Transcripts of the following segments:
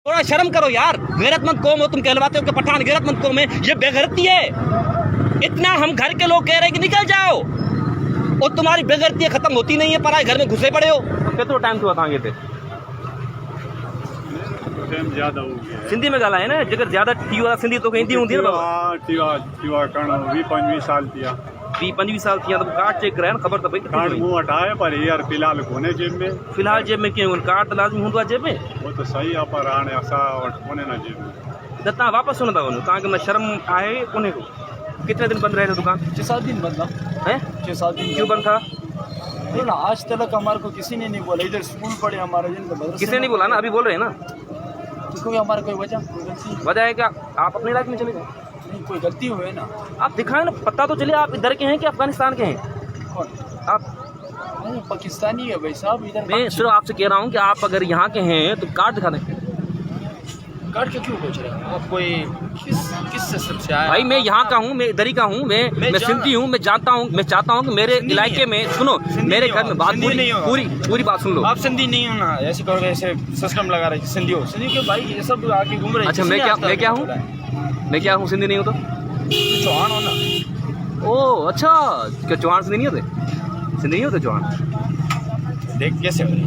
थोड़ा शर्म करो यार, गैरतमंद कौम हो तुम, कहलवाते हो कि पठान गैरतमंद कौम है, ये बेगैरती है। इतना हम घर के लोग कह रहे हैं कि निकल जाओ, और तुम्हारी बेगैरती खत्म होती नहीं है, पराए घर में घुसे पड़े हो। कितना टाइम तो बताएंगे थे ज्यादा हो गया सिंधी में ॻाल्हाए न, जेकर ज्यादा थी वाला सिंधी तो ईंदी हूंदी न बाबा। 20-25 साल थिया 20-25 साल थिया, तो कार्ड चेक कराए न, ख़बर त पई कार्ड मूं वटि आहे पर हींअर फ़िलहाल कोन्हे जेब में। फिलहाल जेब में कीअं कार्ड त लाज़मी हूंदो आहे जेब में। वो तो सही आहे पर हाणे असां वटि कोन्हे न जेब में। त तव्हां वापसि छो नथा वञो, तव्हांखे न शर्म आहे कोन्हे को? कितने दिन बंद रहे थे दुकान? 6-7 दिन बंद था। हैं 6-7 दिन क्यों बंद था? ना आज तक हमारे को किसी ने नहीं बोला। इधर स्कूल पढ़े हमारे जिन किसने नहीं बोला ना, अभी बोल रहे हैं ना, क्योंकि हमारा कोई वजह गलती वजह है क्या? आप अपनी लाइफ में चले जाओ, नहीं, कोई गलती हुए ना। आप दिखाएं ना, पता तो चले आप इधर के हैं कि अफगानिस्तान के हैं। कौन? आप नहीं, पाकिस्तानी है भाई साहब। इधर मैं सिर्फ आपसे कह रहा हूँ कि आप अगर यहाँ के हैं तो कार्ड दिखा दें। कार्ड के क्यों पूछ रहे हैं आप? कोई किस सिस्टम से आया? भाई मैं यहाँ का हूँ, मैं इधर ही का हूँ, मैं सिंधी हूँ, मैं जानता हूँ, मैं चाहता हूँ कि मेरे इलाके में सुनो, मेरे घर में बात पूरी बात सुन लो। आप सिंधी नहीं हो ना, ऐसे करोगे, ऐसे सिस्टम लगा रहे सिंधी हो। सिंधी क्यों भाई, ये सब आके घूम रहे हैं। अच्छा मैं क्या हूँ, मैं क्या हूँ? सिंधी नहीं हूँ तो चौहान हो ना। ओह अच्छा, क्या चौहान सिंधी नहीं होते? सिंधी नहीं होते चौहान? देख कैसे हो रही?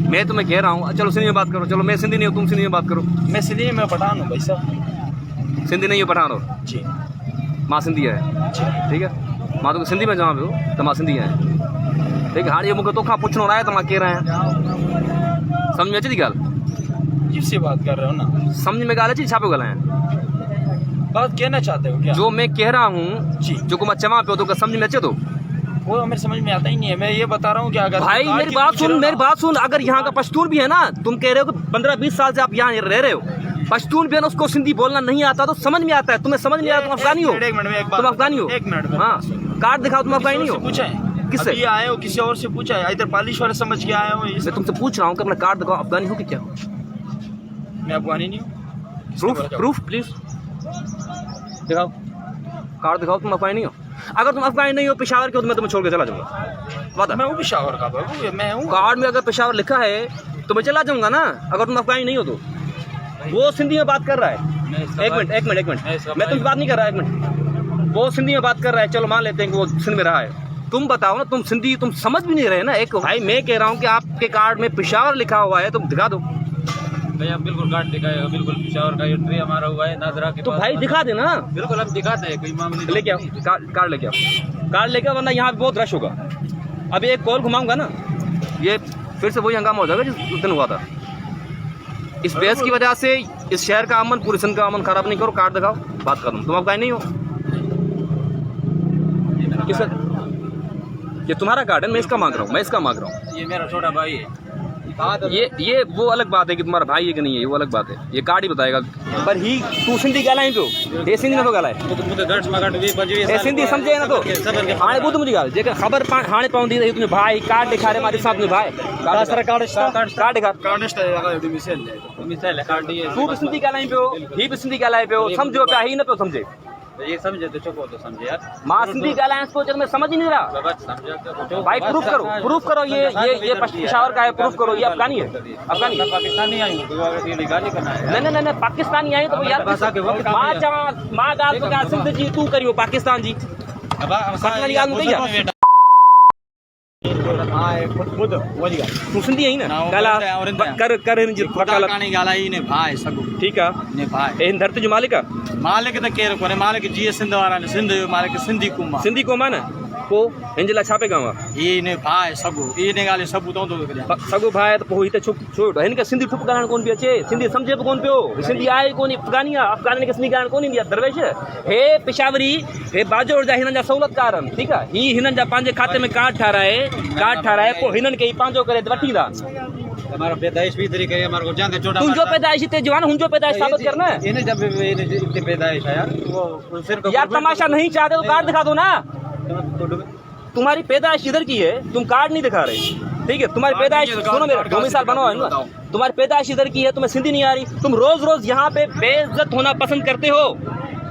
मैं तुम्हें कह रहा हूँ, चलो सिंधी में बात करो। चलो मैं सिंधी नहीं हूँ, तुम सिंधी में बात करो। मैं सिंधी में पठान हूँ भाई साहब। सिंधी नहीं हो, पठान हो जी। मां सिंधी है, ठीक है, मां तो सिंधी में जवाब हो तो मां सिंधी है, ठीक है। हाँ ये मूंखे तोखां पुछणो आहे त मां कह रहा आहियां, समझ में अचे थी ॻाल्हि? किससे बात कर रहे हो ना? समझ में ॻाल्हि अचे? छा पियो ॻाल्हायां? बात कहना चाहते हो क्या? जो मैं कह रहा हूँ, जी। जो को मैं चवां पियो तो समझ में अचे तो? वो हमें समझ में आता ही नहीं है। मैं ये बता रहा हूँ कि अगर भाई मेरी बात सुन, अगर यहाँ का पश्तून भी है ना, तुम कह रहे हो कि 15-20 साल से आप यहाँ रह रहे हो, पश्तून भी है ना, उसको सिंधी बोलना नहीं आता तो समझ में आता है। तुम्हें समझ में आता, तुम अफगानी हो, तुम अफगानी हो। एक मिनट हाँ कार्ड दिखाओ, तुम अफगानी नहीं हो। पूछा है किससे? अभी आए हो, किसी और से पूछा है? इधर पालिश वाले समझ के आए हो? मैं तुमसे पूछ रहा हूँ कि अपना कार्ड दिखाओ, अफगानी हो कि क्या हो? मैं अफगानी नहीं हूँ। प्रूफ प्लीज दिखाओ, कार्ड दिखाओ, तुम अफगानी नहीं हो। अगर तुम अफगानी नहीं हो, पेशावर के हो, तो मैं तुम्हें छोड़ के चला जाऊंगा। वादा। मैं वो पेशावर का बाबू, मैं हूँ। कार्ड में अगर पेशावर लिखा है तो मैं चला जाऊंगा ना, अगर तुम अफगानी नहीं हो तो। वो सिंधी में बात कर रहा है। एक मिनट मैं तुमसे बात नहीं कर रहा, एक मिनट। वो सिंधी में बात कर रहा है, चलो मान लेते हैं कि वो सिंध में रहा है। तुम बताओ ना, तुम सिंधी, तुम समझ भी नहीं रहे ना। एक भाई मैं कह रहा हूँ कि आपके कार्ड में पेशावर लिखा हुआ है, तुम दिखा दो। भैया बिल्कुल कार्ड दिखाएगा, बिल्कुल पेशावर का एंट्री हमारा हुआ है नादरा के तो भाई दिखा देना। बिल्कुल हम दिखाते हैं, कोई मामले लेके आओ कार्ड, लेके आओ कार्ड लेके आओ, वरना यहाँ पे बहुत रश होगा। अभी एक कॉल घुमाऊंगा ना, ये फिर से वही हंगामा हो जाएगा जिस दिन हुआ था। इस बहस की वजह से इस शहर का अमन, पूरे सिंध का अमन खराब नहीं करो। कार्ड दिखाओ, बात करूँ। तुम अफगानी नहीं हो? किसका? ये तुम्हारा कार्ड है, मैं इसका मांग रहा हूँ, ये मेरा छोटा भाई है। ये वो अलग बात है कि तुम्हारा भाई है कि नहीं है, वो अलग बात है, ये कार्ड ही बताएगा। पर ही तू सिंधी ॻाल्हाए पियो, ये सिंधी नथो ॻाल्हाए, ये सिंधी सम्झे नथो। हाणे ॿुध मुंहिंजी ॻाल्हि, जेकर ख़बर हाणे पवंदी त तुंहिंजो भाई कार्ड ॾेखारे, मां ॾिसां तुंहिंजो भाई कार्ड ॾेखार। तू बि सिंधी ॻाल्हाए पियो, ही बि सिंधी ॻाल्हाए पियो, सम्झो पिया, ही न पियो सम्झे। ये समझे तो चुप हो तो समझे यार। मां सिंधी ॻाल्हायां थो, जब मैं समझ ही नहीं रहा। भाई प्रूफ करो, ये पेशावर का है, प्रूफ करो। ये अफगानी है, अफगानी पाकिस्तानी आई गाली करना है। नहीं पाकिस्तानी आई तो यार मां चवां, मां ॻाल्हि तो ॻाल्हि सिंध जी तूं करियो, पाकिस्तान जी वाली ॻाल्हि नथी आहे। तूं सिंधी आई न, ॻाल्हाए कर हिन जी वकालत। ठीकु आहे, हिन धरती जो मालिक आहे। मालिक त केरु कोन्हे, मालिक जीअं सिंध वारा आहिनि, सिंध जो मालिक सिंधी क़ौम आहे। सिंधी क़ौम आहे न, पोइ हिन जे लाइ छा पे कयूं? ये ने भाई सगो, ये ने ॻाल्हि सबूत तो सगो भाई, त पोइ हिते छुप छोड़, हिन खे सिंधी ठुप ॻाल्हाइण कोन पियो अचे, सिंधी सम्झे बि कोन पियो, सिंधी आहे कोन, अफगानी आहे, अफगानी खे सिंधी ॻाल्हाइण कोन ईंदी आहे। दरवेश हे पेशावरी, हे बाजोड़ जा हिननि जा सहूलियतकार आहिनि, ठीकु आहे। ही हिननि जा पंहिंजे खाते में कार्ड ठाराए पोइ हिननि खे पंहिंजो करे वठी ईंदा। हमारा पैदाइश भी तरीके हमारे को जाके छोटा, तुंहिंजो पैदाइश हिते जवान, हुनजो पैदाइश साबित करना है। इन्हें जब इतनी पैदाइश है यार, वो सिर्फ यार तमाशा नहीं चाहते तो कार्ड दिखा दो ना। तुम्हारी पैदाइश इधर की है, तुम कार्ड नहीं दिखा रहे, ठीक है। तुम्हारी पैदाइश, सुनो मेरा 2 साल बना है ना, तुम्हारी पैदाइश इधर की है, तुम्हें सिंधी नहीं आ रही, तुम रोज रोज यहाँ पे बेइज्जत होना पसंद करते हो।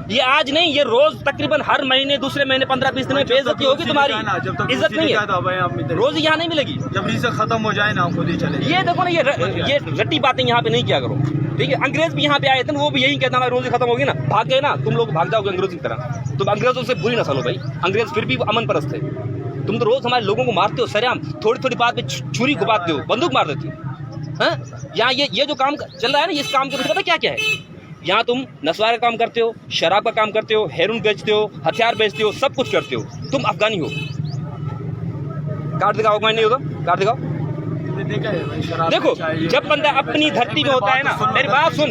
ये आज नहीं, ये रोज तकरीबन हर महीने, दूसरे महीने, 15-20 दिन में बेइज्जती होगी तुम्हारी, इज्जत नहीं है, रोज यहाँ नहीं मिलेगी। जब रीजन खत्म हो जाए ना खुद ही चले। ये देखो ना, ये रट्टी बातें यहाँ पे नहीं किया करो, ठीक है। अंग्रेज भी यहाँ पे आए थे, वो भी यही कहता हमारी रोजी खत्म होगी ना, भाग गए ना, तुम लोग भाग जाओगे अंग्रेजों की तरह। तुम अंग्रेजों से बुरी नस्ल हो भाई, अंग्रेज फिर भी अमन परस्त थे। तुम तो रोज हमारे लोगों को मारते हो सरेआम, थोड़ी थोड़ी बात पे छुरी घुमाते हो, बंदूक मार देती हो। यहाँ ये जो काम चल रहा है ना, इस काम के पीछे पता क्या क्या है? यहाँ तुम नस्वार का काम करते हो, शराब का काम करते हो, हेरोइन बेचते हो, हथियार बेचते हो, सब कुछ करते हो। तुम अफगानी हो। कार्ड दिखाओ, अफगानी नहीं होगा, कार्ड दिखाओ। देखो, जब बंदा अपनी धरती में होता है ना, मेरी बात सुन,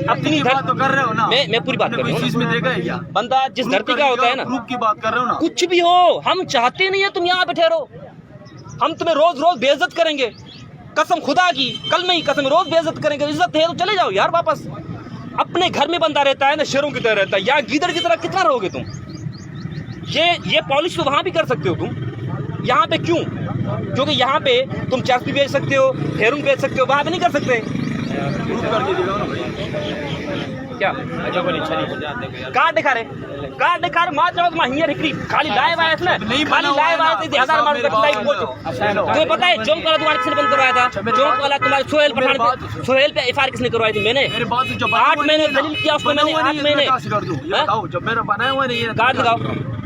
अपनी धरती तो कर रहे हो ना, मैं पूरी बात कर रहा चीज में देखा है क्या? हूँ। बंदा जिस धरती का होता है ना, ग्रुप की बात कर रहे हो ना, कुछ भी हो, हम चाहते नहीं है तुम यहाँ पे ठहरो। हम तुम्हें रोज रोज बेइज्जत करेंगे, कसम खुदा की, कल में ही कसम, रोज बेइज्जत करेंगे। इज्जत है तो चले जाओ यार वापस। अपने घर में बंदा रहता है ना, शेरों की तरह रहता है, या गीदड़ की तरह कितना रहोगे तुम? ये पॉलिश तो वहां भी कर सकते हो तुम, यहाँ पे क्यों? क्योंकि यहाँ पे तुम चर्च भी बेच सकते हो, हेरोइन बेच सकते हो, वहां पे नहीं कर सकते क्या? कार्ड दिखा रहे, कार्ड दिखा रहे, मार जाओ तुम हियर हिकरी, खाली लाइव आया इसमें, खाली लाइव आया थे, 1000 मार का लाइव बोल। तुम्हें पता है चौक वाला तुम्हारे किसने बंद करवाया था? चौक वाला तुम्हारे सोहेल पठान पे, सोहेल पे एफआईआर किसने करवाई थी? मैंने 8 महीने दलील किया उसको, मैंने 8 महीने। जब मेरा बनाया हुआ नहीं है, कार्ड दिखाओ,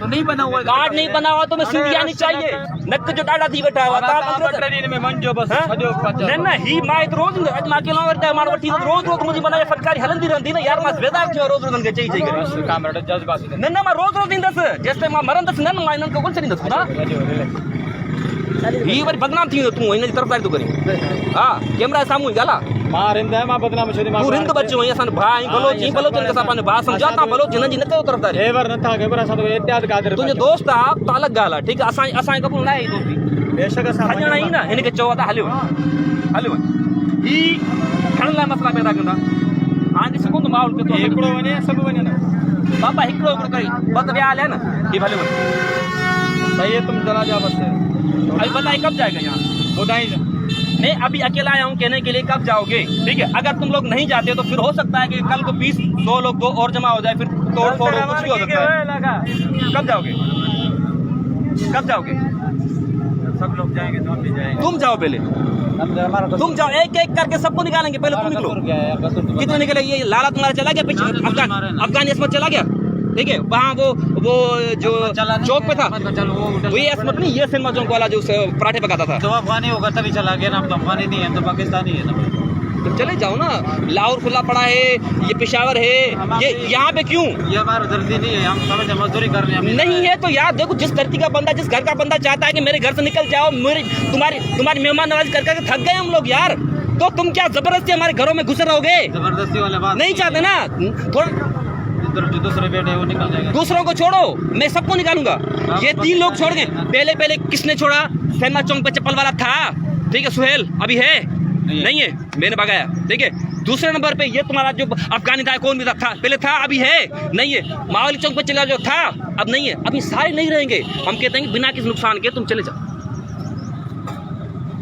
तो नहीं बना हुआ, कार्ड नहीं बना हुआ तो मैं सिंधी आनी चाहिए, नक जो डाटा दी बैठा हुआ था ना ही मां रोज अजमा के लो करता है मार वठी रोज रोज मुझे बनाए फटकारी हलंदी रहंदी ना यार, मां बेदार थियो रोज रोज के चाहिए करे कैमरा जज बात न मां रोज रोज इंदस जैसे मां मरन दस न मां इनन को कोन से इंदस ना ही वरी बदनाम थी तू इन तरफदारी तो करी। हां कैमरा सामू गाला मां रिंदा है, मां बदनाम छदी, मां तू रिंद बच्चो असन भाई बलो जी बलो जन के सापाने बात समझाता बलो जन जी न कयो तरफदारी हेवर न था केबरा सा तो इत्याद कादर तुझे दोस्त आ तो अलग गाला, ठीक है। असा कबूल ना है दोस्ती, बेशक असा हजणा ही ना इनके चौथा हलियो हलियो ही खणला मसला पैदा कंदा हां जी सको तो माहौल के तो एकड़ो वने सब वने ना बाबा हिकड़ो कई बद व्याल है ना ये भले सही है, तुम चला जा बस। अभी बताइए कब जाएगा यहाँ? बताइए मैं अभी अकेला आया हूँ कहने के लिए, कब जाओगे? ठीक है, अगर तुम लोग नहीं जाते तो फिर हो सकता है कि कल को 20-100 लोग दो और जमा हो जाए, फिर तोड़ फोड़ हो, कुछ भी हो सकता है। कब जाओगे? कब जाओगे? सब लोग जाएंगे तो हम भी जाएंगे। तुम जाओ पहले, तुम जाओ, एक एक करके सबको निकालेंगे, पहले तुम निकलो। कितने निकले? ये लाला तुम्हारा चला गया पीछे, अफगान इसमत चला गया, ठीक है। वहाँ वो जो चौक पे था वही असमत नहीं, ये सिनेमा चौक वाला जो पराठे पकाता था, तो अफगानी होगा तभी चला गया ना, हम तो अफगानी नहीं है, तो पाकिस्तानी है ना। तुम चले जाओ ना, लाहौर खुला पड़ा है, ये पेशावर है, ये यहाँ पे क्यों? ये हमारा धरती नहीं है, हम समझ मजदूरी कर रहे हैं। नहीं है तो यार देखो, जिस धरती का बंदा, जिस घर का बंदा चाहता है कि मेरे घर से निकल जाओ, मेरी तुम्हारी मेहमान नवाजी कर करके थक गए हम लोग यार, तो तुम क्या जबरदस्ती हमारे घरों में घुस रहोगे? जबरदस्ती वाले बात नहीं चाहते ना, थोड़ा जो दूसरे बेटे वो निकल जाएगा। दूसरों को छोड़ो, मैं सबको निकालूंगा। ये 3 लोग छोड़ गए, पहले किसने छोड़ा? सिनेमा चौक पे चप्पल वाला था, ठीक है, सुहेल अभी है नहीं है, मैंने भगाया, ठीक है। दूसरे नंबर पे ये तुम्हारा जो अफगानी था, कौन भी था पहले था, अभी है नहीं है। मावली चौक पे चला जो था, अब नहीं है, अभी सारे नहीं रहेंगे। हम कहते हैं कि बिना किसी नुकसान के तुम चले जाओ।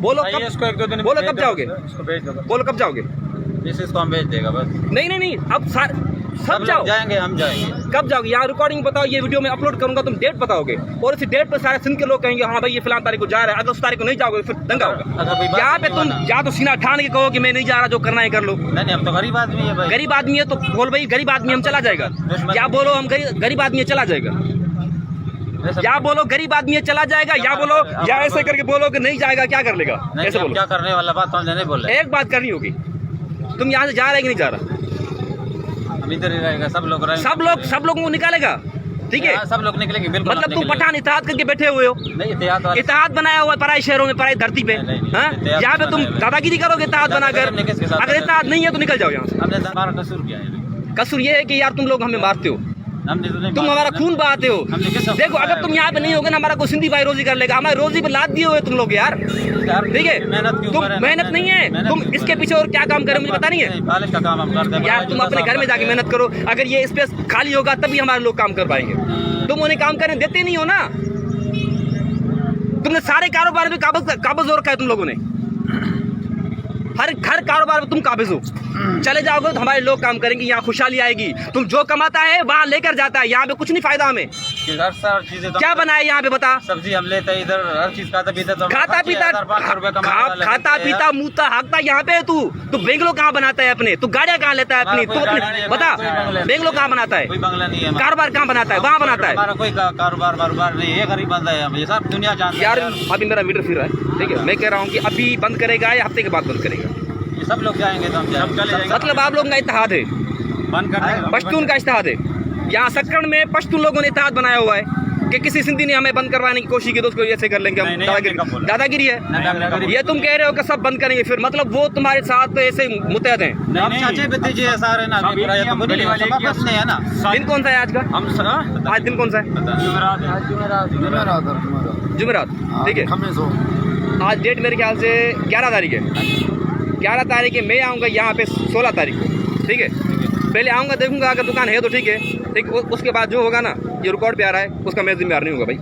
बोलो कब, इसको 1-2 दिन बोलो कब जाओगे? इसको भेज दो, बोलो कब जाओगे? इसको हम भेज देगा बस। नहीं अब सब जाओ, जाएंगे, हम जाएंगे। कब जाओगे? यहाँ रिकॉर्डिंग बताओ, ये वीडियो में अपलोड करूंगा, तुम डेट बताओगे, और इसी डेट पर सारे सिंध के लोग कहेंगे हाँ भाई ये फिलहाल तारीख को जा रहा है। अगर उस तारीख को नहीं जाओगे फिर दंगा होगा। यहाँ पे तुम या तो सीना ठान के कहो कि मैं नहीं जा रहा, जो करना है कर लो। नहीं, हम तो गरीब आदमी है भाई। गरीब आदमी है तो बोल भाई गरीब आदमी हम चला जाएगा, या बोलो हम गरीब आदमी है चला जाएगा, या बोलो गरीब आदमी है चला जाएगा, या बोलो या ऐसे करके बोलो कि नहीं जाएगा, क्या कर लेगा? ऐसे बोलो। क्या करने वाला बात तो नहीं बोल रहे। एक बात करनी होगी, तुम यहाँ से जा रहे हैं कि नहीं जा रहा? हम इधर ही रहेगा, सब लोग सब लोगों को निकालेगा, ठीक है। सब लोग निकलेंगे बिल्कुल। मतलब तुम पठान इत्तेहाद करके बैठे हुए हो, इत्तेहाद बनाया हुआ है पराई शहरों में, पराई धरती पे। यहाँ पे तुम दादागिरी करोगे इत्तेहाद बनाकर? अगर इत्तेहाद नहीं है तो निकल जाओ यहाँ से। हमने हमारा कसूर क्या है? कसूर ये है कि यार तुम लोग हमें मारते हो, हमने तो नहीं, तुम हमारा खून बहाते हो। हमने किस देखो अगर तुम यहाँ पे नहीं होगे ना, हमारा कोई सिंधी भाई रोजी कर लेगा, हमारे रोजी पे लाद दिए हुए तुम लोग यार, ठीक है। तुम मेहनत नहीं है, तुम इसके पीछे और क्या काम करो मुझे पता नहीं है। पालिश का काम हम करते हैं यार तुम अपने घर में जाके मेहनत करो, अगर ये स्पेस खाली होगा तभी हमारे लोग काम कर पाएंगे। तुम उन्हें काम करने देते नहीं हो ना, तुमने सारे कारोबार में काबज और रखा है तुम लोगों ने। हर कारोबार में तुम काबिज हो। चले जाओगे तो हमारे लोग काम करेंगे, यहाँ खुशहाली आएगी। तुम जो कमाता है वहाँ लेकर जाता है, यहाँ पे कुछ नहीं फायदा हमें। हर चीजें क्या बनाए यहाँ पे बता? सब्जी हम लेते हैं इधर, हर चीज खाता पीता तो खाता पीता मुँहता हाँकता यहाँ पे है तू बेंगलो कहाँ बनाता है अपने? तू गाड़ियाँ कहाँ लेता है अपनी? तू अपने बता, बेंगलो कहाँ बनाता है? कोई बंगला नहीं है, कारोबार कहाँ बनाता है? वहाँ बनाता है। हमारा कोई कारोबार नहीं है, गरीब बंदा है, ये सब दुनिया जानती है। यार अभी मेरा मीटर फिर रहा है, ठीक है। मैं कह रहा हूँ कि अभी बंद करेगा या हफ्ते के बाद बंद करेगा? ये सब लोग जाएंगे तो हम जाएंगे। मतलब आप लोगों का इत्तेहाद है, बंद कर देंगे। पश्तून का इत्तेहाद है। यहाँ सक्कड़ में पश्तून लोगों ने इत्तेहाद बनाया हुआ है कि किसी सिंधी ने हमें बंद करवाने की कोशिश की तो उसको ऐसे कर लेंगे हम। दादागिरी है ये। तुम कह रहे हो कि सब बंद करेंगे, फिर मतलब वो तुम्हारे साथ ऐसे मुतहद हैं। चाचे पे दीजिए सारे ना, है ना। दिन कौन सा है आज का? आज दिन कौन सा है? जुमेरात, ठीक है। आज डेट मेरे ख्याल से 11 तारीख है। 11 तारीख है। मैं आऊँगा यहाँ पे 16 तारीख को, ठीक है। पहले आऊँगा, देखूंगा, अगर दुकान है तो ठीक है, ठीक। उसके बाद जो होगा ना, ये रिकॉर्ड पे आ रहा है, उसका मैं जिम्मेदार नहीं होगा भाई।